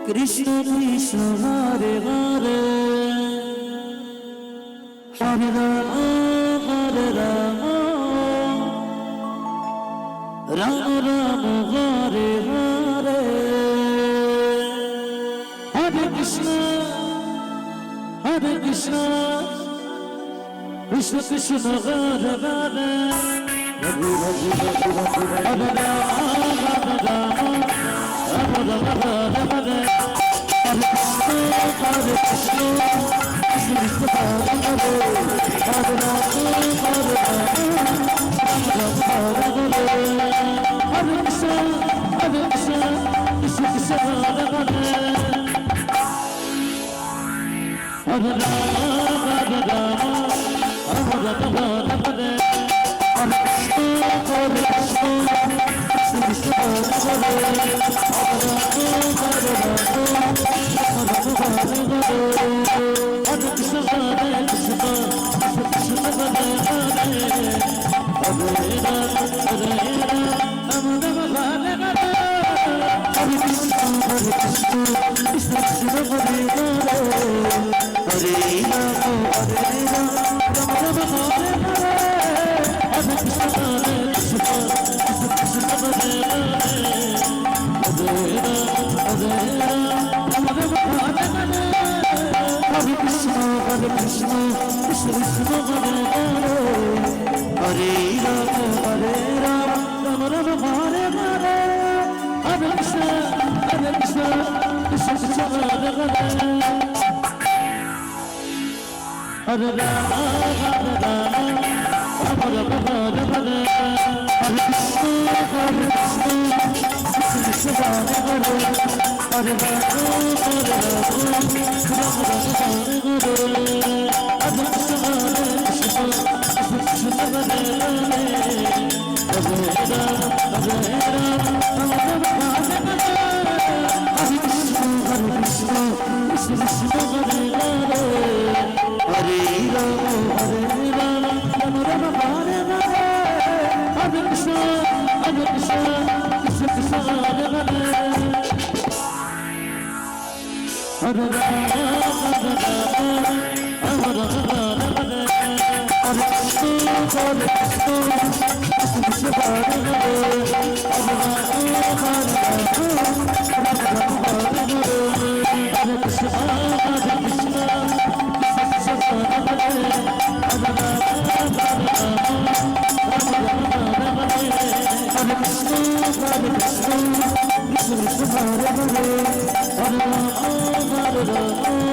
Krishna Krishna Hare Hare Hare Ram Hare Ram Ram Ram Hare Hare Hare Krishna Krishna Krishna Hare Hare Hare Ram Hare Ram Ram Ram Hare Hare Hare Krishna, Krishna Krishna Hare Hare, Hare Rama, Hare Rama, Rama Rama Hare Hare, Hare Krishna, Krishna Krishna Hare Hare, Hare Rama, Hare Rama, Rama Rama Hare Hare, Hare Krishna, Krishna Krishna Hare Hare, Hare Rama